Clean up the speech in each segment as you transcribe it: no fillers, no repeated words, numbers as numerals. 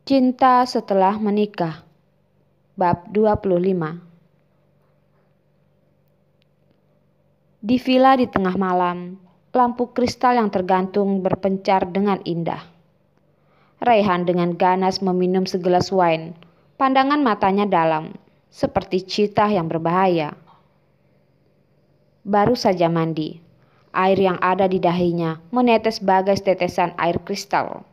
Cinta setelah menikah. Bab 25. Di villa di tengah malam, lampu kristal yang tergantung berpencar dengan indah. Raihan dengan ganas meminum segelas wine. Pandangan matanya dalam, seperti citah yang berbahaya. Baru saja mandi. Air yang ada di dahinya menetes bagai tetesan air kristal,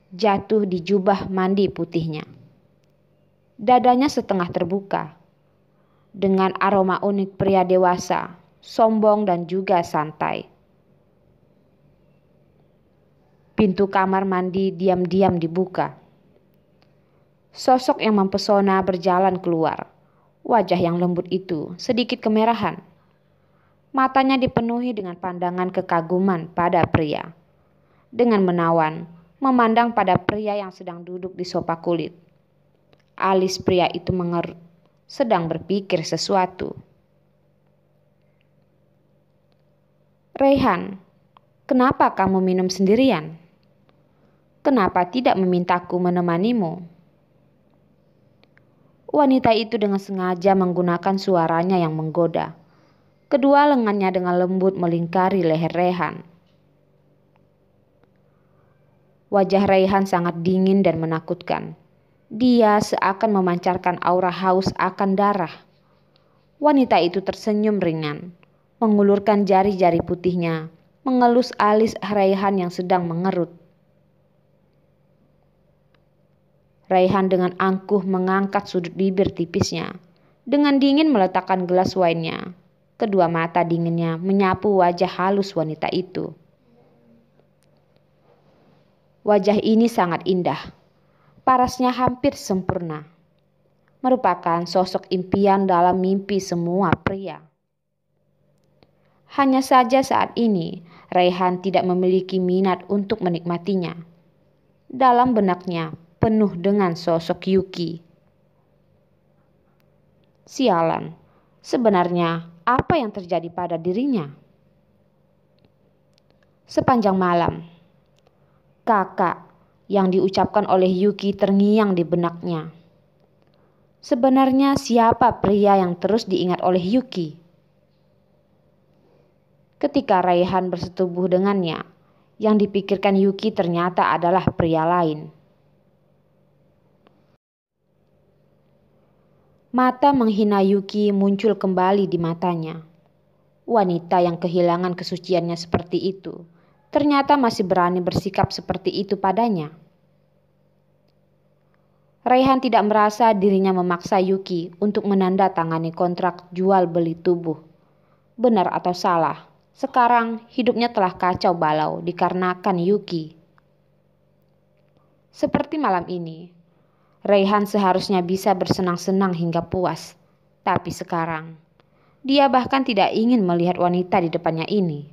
jatuh di jubah mandi putihnya. Dadanya setengah terbuka, dengan aroma unik pria dewasa, sombong dan juga santai. Pintu kamar mandi diam-diam dibuka. Sosok yang mempesona berjalan keluar. Wajah yang lembut itu sedikit kemerahan. Matanya dipenuhi dengan pandangan kekaguman pada pria. Dengan menawan, memandang pada pria yang sedang duduk di sofa kulit. Alis pria itu mengerut, sedang berpikir sesuatu. "Raihan, kenapa kamu minum sendirian? Kenapa tidak memintaku menemanimu?" Wanita itu dengan sengaja menggunakan suaranya yang menggoda. Kedua lengannya dengan lembut melingkari leher Raihan. Wajah Raihan sangat dingin dan menakutkan. Dia seakan memancarkan aura haus akan darah. Wanita itu tersenyum ringan, mengulurkan jari-jari putihnya, mengelus alis Raihan yang sedang mengerut. Raihan dengan angkuh mengangkat sudut bibir tipisnya, dengan dingin meletakkan gelas wine-nya. Kedua mata dinginnya menyapu wajah halus wanita itu. Wajah ini sangat indah, parasnya hampir sempurna. Merupakan sosok impian dalam mimpi semua pria. Hanya saja saat ini, Raihan tidak memiliki minat untuk menikmatinya. Dalam benaknya penuh dengan sosok Yuki. Sialan, sebenarnya apa yang terjadi pada dirinya? Sepanjang malam, kakak yang diucapkan oleh Yuki terngiang di benaknya. Sebenarnya siapa pria yang terus diingat oleh Yuki? Ketika Raihan bersetubuh dengannya, yang dipikirkan Yuki ternyata adalah pria lain. Mata menghina Yuki muncul kembali di matanya. Wanita yang kehilangan kesuciannya seperti itu, ternyata masih berani bersikap seperti itu padanya. Raihan tidak merasa dirinya memaksa Yuki untuk menandatangani kontrak jual beli tubuh. Benar atau salah, sekarang hidupnya telah kacau balau dikarenakan Yuki. Seperti malam ini, Raihan seharusnya bisa bersenang-senang hingga puas, tapi sekarang dia bahkan tidak ingin melihat wanita di depannya ini.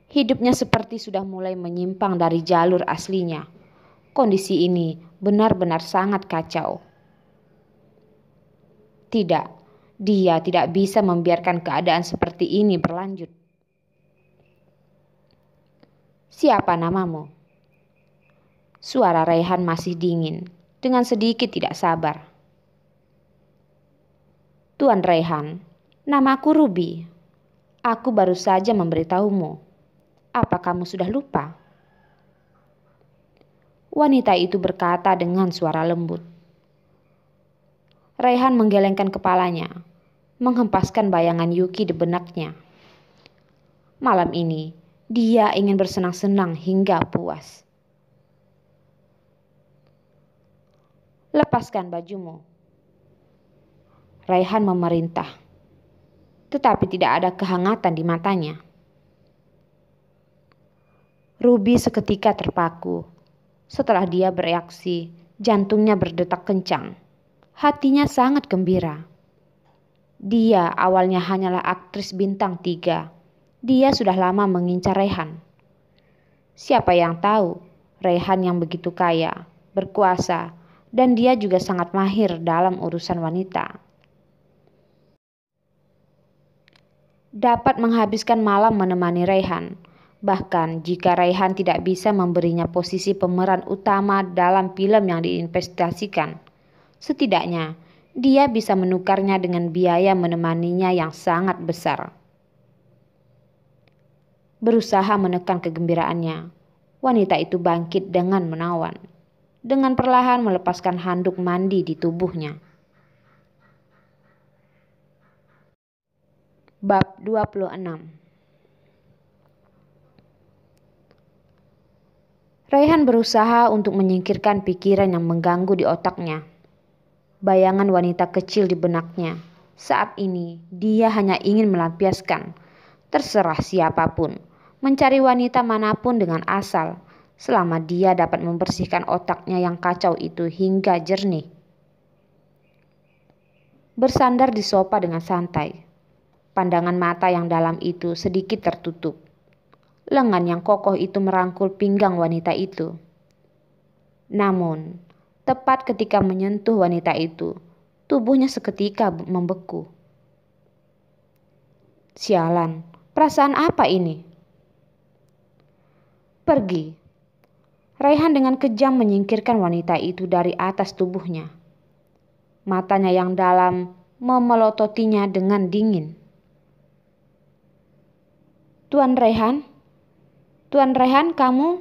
Hidupnya seperti sudah mulai menyimpang dari jalur aslinya. Kondisi ini benar-benar sangat kacau. Tidak, dia tidak bisa membiarkan keadaan seperti ini berlanjut. "Siapa namamu?" Suara Raihan masih dingin, dengan sedikit tidak sabar. "Tuan Raihan, namaku Ruby. Aku baru saja memberitahumu. Apa kamu sudah lupa?" Wanita itu berkata dengan suara lembut. Raihan menggelengkan kepalanya, menghempaskan bayangan Yuki di benaknya. Malam ini, dia ingin bersenang-senang hingga puas. "Lepaskan bajumu," Raihan memerintah, tetapi tidak ada kehangatan di matanya. Ruby seketika terpaku. Setelah dia bereaksi, jantungnya berdetak kencang. Hatinya sangat gembira. Dia awalnya hanyalah aktris bintang 3. Dia sudah lama mengincar Raihan. Siapa yang tahu, Raihan yang begitu kaya, berkuasa, dan dia juga sangat mahir dalam urusan wanita. Dapat menghabiskan malam menemani Raihan, Bahkan jika Raihan tidak bisa memberinya posisi pemeran utama dalam film yang diinvestasikan, setidaknya dia bisa menukarnya dengan biaya menemaninya yang sangat besar. Berusaha menekan kegembiraannya, wanita itu bangkit dengan menawan, dengan perlahan melepaskan handuk mandi di tubuhnya. Bab 26. Raihan berusaha untuk menyingkirkan pikiran yang mengganggu di otaknya. Bayangan wanita kecil di benaknya. Saat ini dia hanya ingin melampiaskan, terserah siapapun, mencari wanita manapun dengan asal, selama dia dapat membersihkan otaknya yang kacau itu hingga jernih. Bersandar di sofa dengan santai, pandangan mata yang dalam itu sedikit tertutup. Lengan yang kokoh itu merangkul pinggang wanita itu. Namun, tepat ketika menyentuh wanita itu, tubuhnya seketika membeku. Sialan, perasaan apa ini? Pergi. Raihan dengan kejam menyingkirkan wanita itu dari atas tubuhnya. Matanya yang dalam memelototinya dengan dingin. Tuan Raihan? Tuan Raihan, kamu?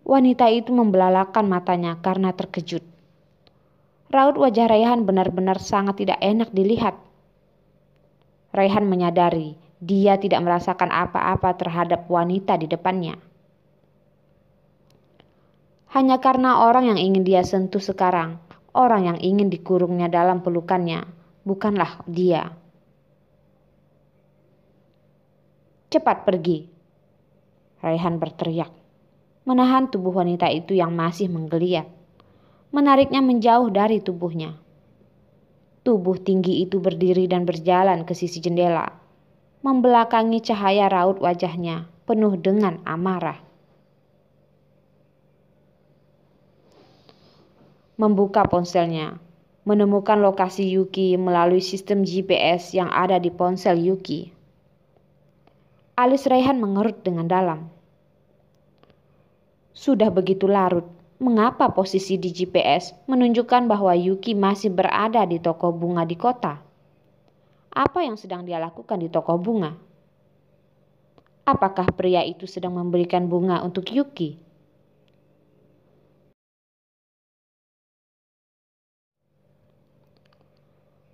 Wanita itu membelalakan matanya karena terkejut. Raut wajah Raihan benar-benar sangat tidak enak dilihat. Raihan menyadari dia tidak merasakan apa-apa terhadap wanita di depannya. Hanya karena orang yang ingin dia sentuh sekarang, orang yang ingin dikurungnya dalam pelukannya, bukanlah dia. Cepat pergi. Raihan berteriak, menahan tubuh wanita itu yang masih menggeliat, menariknya menjauh dari tubuhnya. Tubuh tinggi itu berdiri dan berjalan ke sisi jendela, membelakangi cahaya raut wajahnya penuh dengan amarah. Membuka ponselnya, menemukan lokasi Yuki melalui sistem GPS yang ada di ponsel Yuki. Alis Raihan mengerut dengan dalam. Sudah begitu larut, mengapa posisi di GPS menunjukkan bahwa Yuki masih berada di toko bunga di kota? Apa yang sedang dia lakukan di toko bunga? Apakah pria itu sedang memberikan bunga untuk Yuki?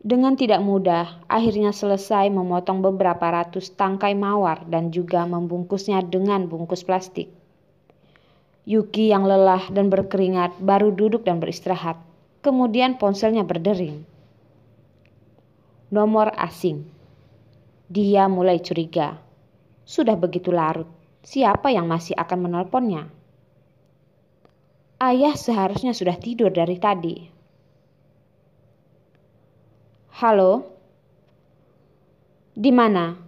Dengan tidak mudah, akhirnya selesai memotong beberapa ratus tangkai mawar dan juga membungkusnya dengan bungkus plastik. Yuki yang lelah dan berkeringat baru duduk dan beristirahat. Kemudian ponselnya berdering. Nomor asing. Dia mulai curiga. Sudah begitu larut, siapa yang masih akan menelponnya? Ayah seharusnya sudah tidur dari tadi. Halo? Di mana?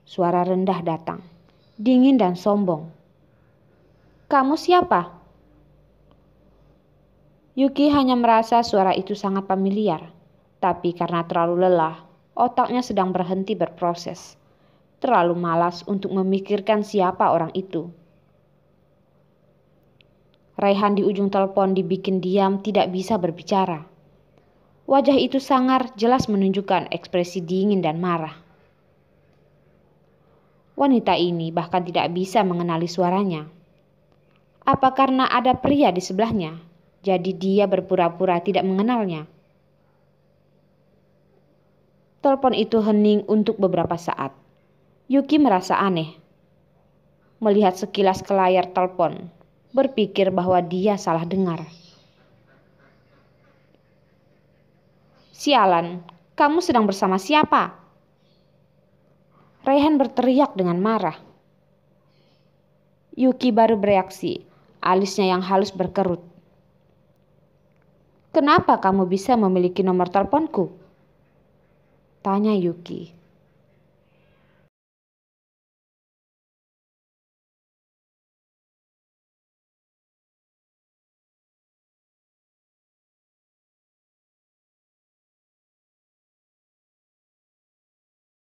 Suara rendah datang, dingin dan sombong. Kamu siapa? Yuki hanya merasa suara itu sangat familiar, tapi karena terlalu lelah, otaknya sedang berhenti berproses. Terlalu malas untuk memikirkan siapa orang itu. Raihan di ujung telepon dibikin diam, tidak bisa berbicara. Wajah itu sangar jelas menunjukkan ekspresi dingin dan marah. Wanita ini bahkan tidak bisa mengenali suaranya. Apa karena ada pria di sebelahnya, jadi dia berpura-pura tidak mengenalnya? Telepon itu hening untuk beberapa saat. Yuki merasa aneh. Melihat sekilas ke layar telepon, berpikir bahwa dia salah dengar. Sialan, kamu sedang bersama siapa? Raihan berteriak dengan marah. Yuki baru bereaksi, alisnya yang halus berkerut. Kenapa kamu bisa memiliki nomor teleponku? Tanya Yuki.